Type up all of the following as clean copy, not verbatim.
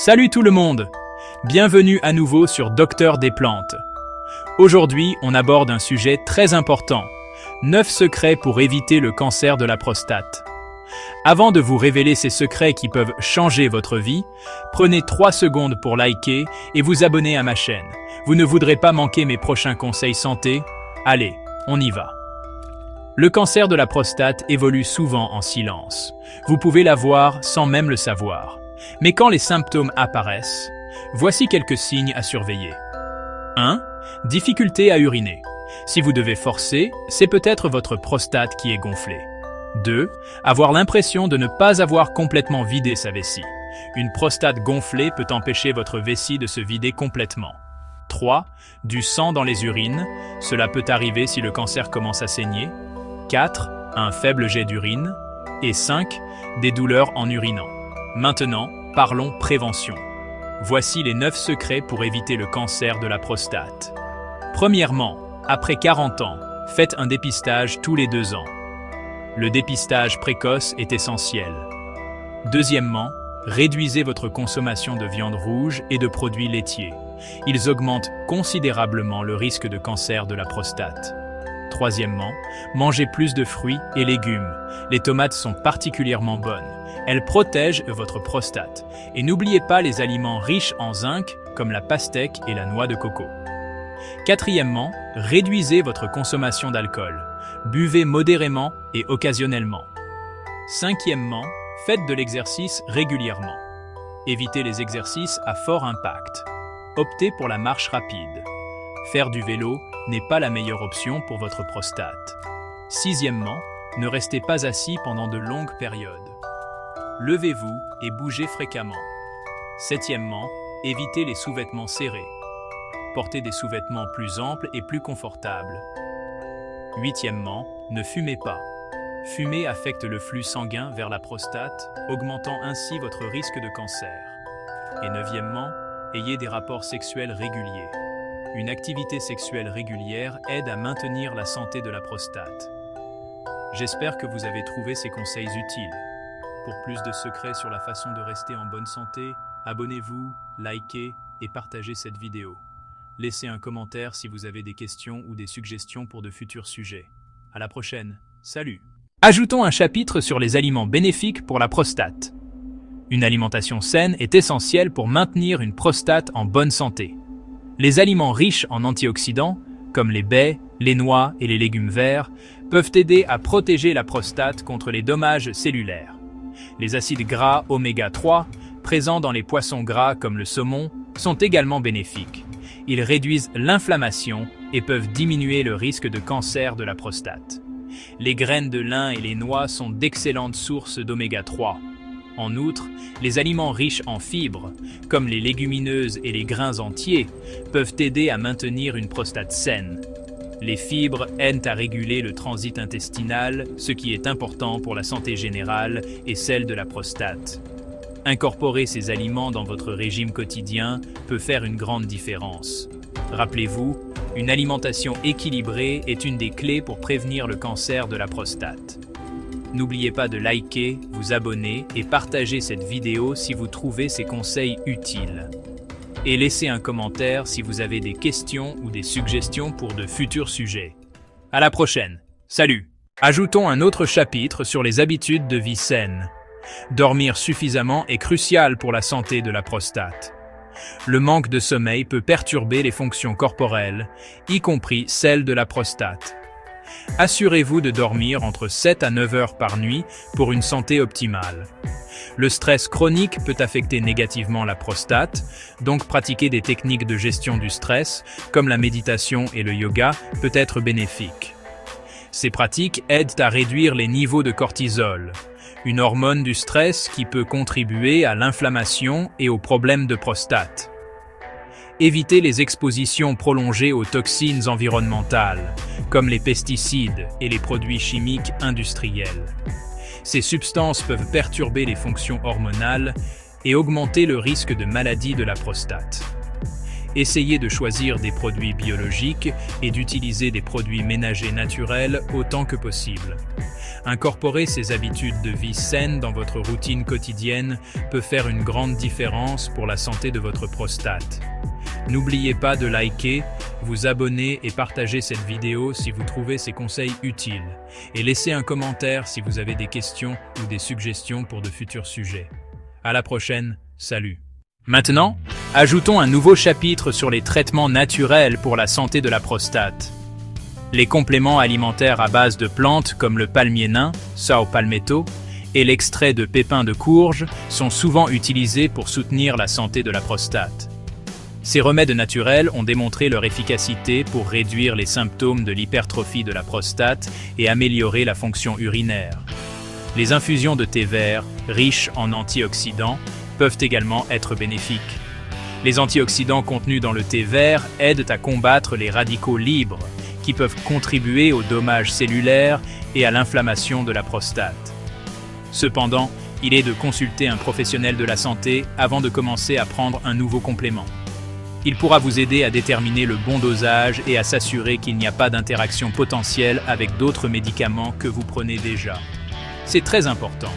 Salut tout le monde! Bienvenue à nouveau sur Docteur des Plantes. Aujourd'hui, on aborde un sujet très important. 9 secrets pour éviter le cancer de la prostate. Avant de vous révéler ces secrets qui peuvent changer votre vie, prenez 3 secondes pour liker et vous abonner à ma chaîne. Vous ne voudrez pas manquer mes prochains conseils santé? Allez, on y va. Le cancer de la prostate évolue souvent en silence. Vous pouvez l'avoir sans même le savoir. Mais quand les symptômes apparaissent, voici quelques signes à surveiller. 1. Difficulté à uriner. Si vous devez forcer, c'est peut-être votre prostate qui est gonflée. 2. Avoir l'impression de ne pas avoir complètement vidé sa vessie. Une prostate gonflée peut empêcher votre vessie de se vider complètement. 3. Du sang dans les urines. Cela peut arriver si le cancer commence à saigner. 4. Un faible jet d'urine. Et 5. Des douleurs en urinant. Maintenant, parlons prévention. Voici les 9 secrets pour éviter le cancer de la prostate. Premièrement, après 40 ans, faites un dépistage tous les 2 ans. Le dépistage précoce est essentiel. Deuxièmement, réduisez votre consommation de viande rouge et de produits laitiers. Ils augmentent considérablement le risque de cancer de la prostate. Troisièmement, mangez plus de fruits et légumes. Les tomates sont particulièrement bonnes. Elles protègent votre prostate. Et n'oubliez pas les aliments riches en zinc, comme la pastèque et la noix de coco. Quatrièmement, réduisez votre consommation d'alcool. Buvez modérément et occasionnellement. Cinquièmement, faites de l'exercice régulièrement. Évitez les exercices à fort impact. Optez pour la marche rapide. Faire du vélo n'est pas la meilleure option pour votre prostate. Sixièmement, ne restez pas assis pendant de longues périodes. Levez-vous et bougez fréquemment. Septièmement, évitez les sous-vêtements serrés. Portez des sous-vêtements plus amples et plus confortables. Huitièmement, ne fumez pas. Fumer affecte le flux sanguin vers la prostate, augmentant ainsi votre risque de cancer. Et neuvièmement, ayez des rapports sexuels réguliers. Une activité sexuelle régulière aide à maintenir la santé de la prostate. J'espère que vous avez trouvé ces conseils utiles. Pour plus de secrets sur la façon de rester en bonne santé, abonnez-vous, likez et partagez cette vidéo. Laissez un commentaire si vous avez des questions ou des suggestions pour de futurs sujets. À la prochaine. Salut! Ajoutons un chapitre sur les aliments bénéfiques pour la prostate. Une alimentation saine est essentielle pour maintenir une prostate en bonne santé. Les aliments riches en antioxydants, comme les baies, les noix et les légumes verts, peuvent aider à protéger la prostate contre les dommages cellulaires. Les acides gras oméga 3, présents dans les poissons gras comme le saumon, sont également bénéfiques. Ils réduisent l'inflammation et peuvent diminuer le risque de cancer de la prostate. Les graines de lin et les noix sont d'excellentes sources d'oméga 3. En outre, les aliments riches en fibres, comme les légumineuses et les grains entiers, peuvent aider à maintenir une prostate saine. Les fibres aident à réguler le transit intestinal, ce qui est important pour la santé générale et celle de la prostate. Incorporer ces aliments dans votre régime quotidien peut faire une grande différence. Rappelez-vous, une alimentation équilibrée est une des clés pour prévenir le cancer de la prostate. N'oubliez pas de liker, vous abonner et partager cette vidéo si vous trouvez ces conseils utiles. Et laissez un commentaire si vous avez des questions ou des suggestions pour de futurs sujets. À la prochaine. Salut! Ajoutons un autre chapitre sur les habitudes de vie saines. Dormir suffisamment est crucial pour la santé de la prostate. Le manque de sommeil peut perturber les fonctions corporelles, y compris celles de la prostate. Assurez-vous de dormir entre 7 à 9 heures par nuit pour une santé optimale. Le stress chronique peut affecter négativement la prostate, donc pratiquer des techniques de gestion du stress, comme la méditation et le yoga, peut être bénéfique. Ces pratiques aident à réduire les niveaux de cortisol, une hormone du stress qui peut contribuer à l'inflammation et aux problèmes de prostate. Évitez les expositions prolongées aux toxines environnementales, comme les pesticides et les produits chimiques industriels. Ces substances peuvent perturber les fonctions hormonales et augmenter le risque de maladie de la prostate. Essayez de choisir des produits biologiques et d'utiliser des produits ménagers naturels autant que possible. Incorporer ces habitudes de vie saines dans votre routine quotidienne peut faire une grande différence pour la santé de votre prostate. N'oubliez pas de liker, vous abonner et partager cette vidéo si vous trouvez ces conseils utiles. Et laissez un commentaire si vous avez des questions ou des suggestions pour de futurs sujets. À la prochaine, salut! Maintenant, ajoutons un nouveau chapitre sur les traitements naturels pour la santé de la prostate. Les compléments alimentaires à base de plantes comme le palmier nain, Sao palmetto, et l'extrait de pépins de courge sont souvent utilisés pour soutenir la santé de la prostate. Ces remèdes naturels ont démontré leur efficacité pour réduire les symptômes de l'hypertrophie de la prostate et améliorer la fonction urinaire. Les infusions de thé vert, riches en antioxydants, peuvent également être bénéfiques. Les antioxydants contenus dans le thé vert aident à combattre les radicaux libres, qui peuvent contribuer aux dommages cellulaires et à l'inflammation de la prostate. Cependant, il est de consulter un professionnel de la santé avant de commencer à prendre un nouveau complément. Il pourra vous aider à déterminer le bon dosage et à s'assurer qu'il n'y a pas d'interaction potentielle avec d'autres médicaments que vous prenez déjà. C'est très important.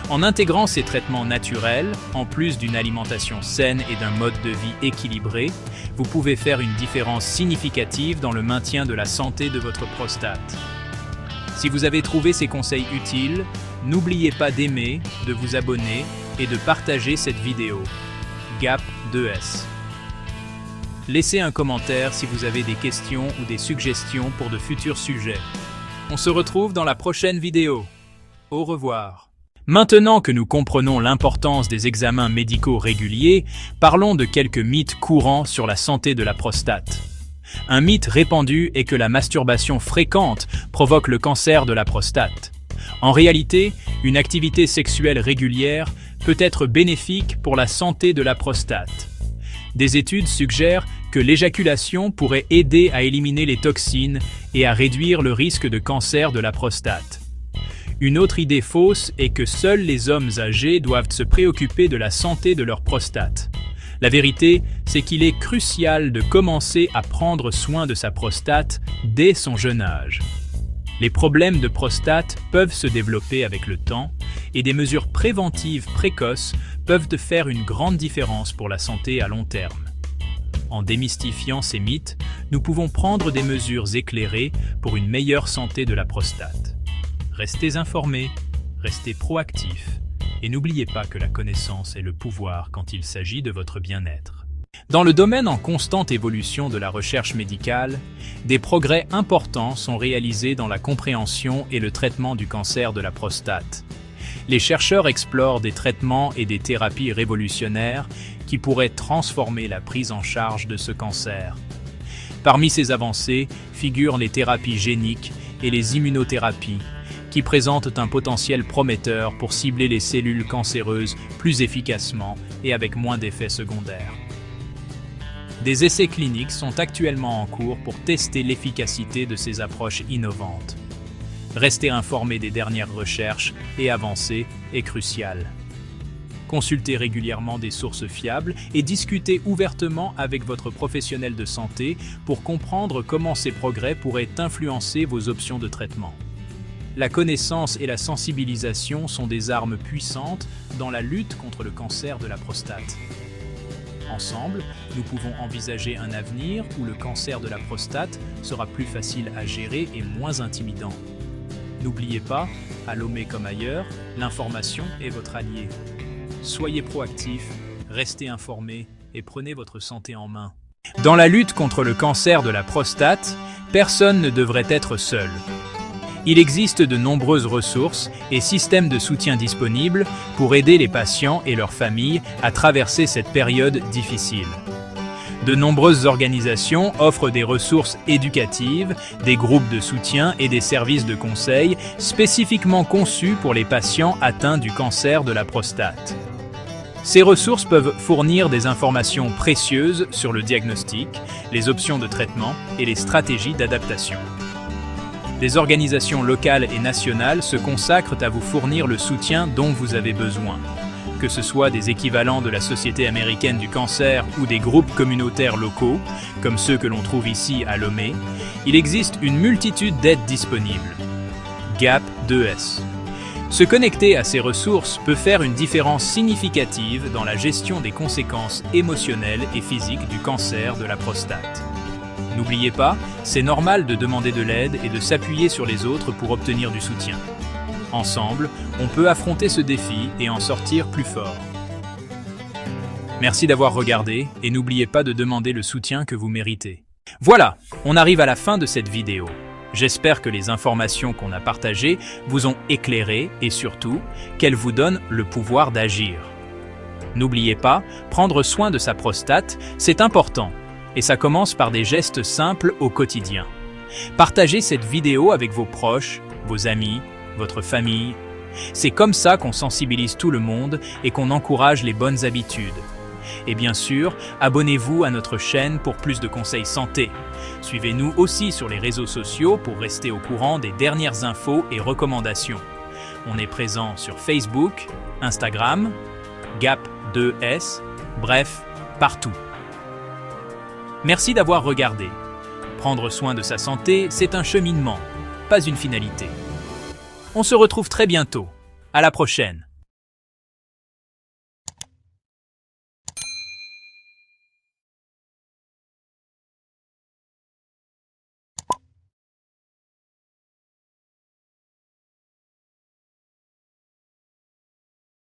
En intégrant ces traitements naturels, en plus d'une alimentation saine et d'un mode de vie équilibré, vous pouvez faire une différence significative dans le maintien de la santé de votre prostate. Si vous avez trouvé ces conseils utiles, n'oubliez pas d'aimer, de vous abonner et de partager cette vidéo. GAP 2S. Laissez un commentaire si vous avez des questions ou des suggestions pour de futurs sujets. On se retrouve dans la prochaine vidéo. Au revoir. Maintenant que nous comprenons l'importance des examens médicaux réguliers, parlons de quelques mythes courants sur la santé de la prostate. Un mythe répandu est que la masturbation fréquente provoque le cancer de la prostate. En réalité, une activité sexuelle régulière peut être bénéfique pour la santé de la prostate. Des études suggèrent que l'éjaculation pourrait aider à éliminer les toxines et à réduire le risque de cancer de la prostate. Une autre idée fausse est que seuls les hommes âgés doivent se préoccuper de la santé de leur prostate. La vérité, c'est qu'il est crucial de commencer à prendre soin de sa prostate dès son jeune âge. Les problèmes de prostate peuvent se développer avec le temps et des mesures préventives précoces peuvent faire une grande différence pour la santé à long terme. En démystifiant ces mythes, nous pouvons prendre des mesures éclairées pour une meilleure santé de la prostate. Restez informés, restez proactifs et n'oubliez pas que la connaissance est le pouvoir quand il s'agit de votre bien-être. Dans le domaine en constante évolution de la recherche médicale, des progrès importants sont réalisés dans la compréhension et le traitement du cancer de la prostate. Les chercheurs explorent des traitements et des thérapies révolutionnaires qui pourraient transformer la prise en charge de ce cancer. Parmi ces avancées figurent les thérapies géniques et les immunothérapies, qui présentent un potentiel prometteur pour cibler les cellules cancéreuses plus efficacement et avec moins d'effets secondaires. Des essais cliniques sont actuellement en cours pour tester l'efficacité de ces approches innovantes. Rester informé des dernières recherches et avancées est crucial. Consultez régulièrement des sources fiables et discutez ouvertement avec votre professionnel de santé pour comprendre comment ces progrès pourraient influencer vos options de traitement. La connaissance et la sensibilisation sont des armes puissantes dans la lutte contre le cancer de la prostate. Ensemble, nous pouvons envisager un avenir où le cancer de la prostate sera plus facile à gérer et moins intimidant. N'oubliez pas, à Lomé comme ailleurs, l'information est votre allié. Soyez proactifs, restez informés et prenez votre santé en main. Dans la lutte contre le cancer de la prostate, personne ne devrait être seul. Il existe de nombreuses ressources et systèmes de soutien disponibles pour aider les patients et leurs familles à traverser cette période difficile. De nombreuses organisations offrent des ressources éducatives, des groupes de soutien et des services de conseil spécifiquement conçus pour les patients atteints du cancer de la prostate. Ces ressources peuvent fournir des informations précieuses sur le diagnostic, les options de traitement et les stratégies d'adaptation. Des organisations locales et nationales se consacrent à vous fournir le soutien dont vous avez besoin. que ce soit des équivalents de la Société américaine du cancer ou des groupes communautaires locaux, comme ceux que l'on trouve ici à Lomé, il existe une multitude d'aides disponibles. GAP 2S. Se connecter à ces ressources peut faire une différence significative dans la gestion des conséquences émotionnelles et physiques du cancer de la prostate. N'oubliez pas, c'est normal de demander de l'aide et de s'appuyer sur les autres pour obtenir du soutien. Ensemble, on peut affronter ce défi et en sortir plus fort. Merci d'avoir regardé et n'oubliez pas de demander le soutien que vous méritez. Voilà, on arrive à la fin de cette vidéo. J'espère que les informations qu'on a partagées vous ont éclairé et surtout, qu'elles vous donnent le pouvoir d'agir. N'oubliez pas, prendre soin de sa prostate, c'est important. Et ça commence par des gestes simples au quotidien. Partagez cette vidéo avec vos proches, vos amis, votre famille. C'est comme ça qu'on sensibilise tout le monde et qu'on encourage les bonnes habitudes. Et bien sûr, abonnez-vous à notre chaîne pour plus de conseils santé. Suivez-nous aussi sur les réseaux sociaux pour rester au courant des dernières infos et recommandations. On est présent sur Facebook, Instagram, GAP2S, bref, partout. Merci d'avoir regardé. Prendre soin de sa santé, c'est un cheminement, pas une finalité. On se retrouve très bientôt. À la prochaine.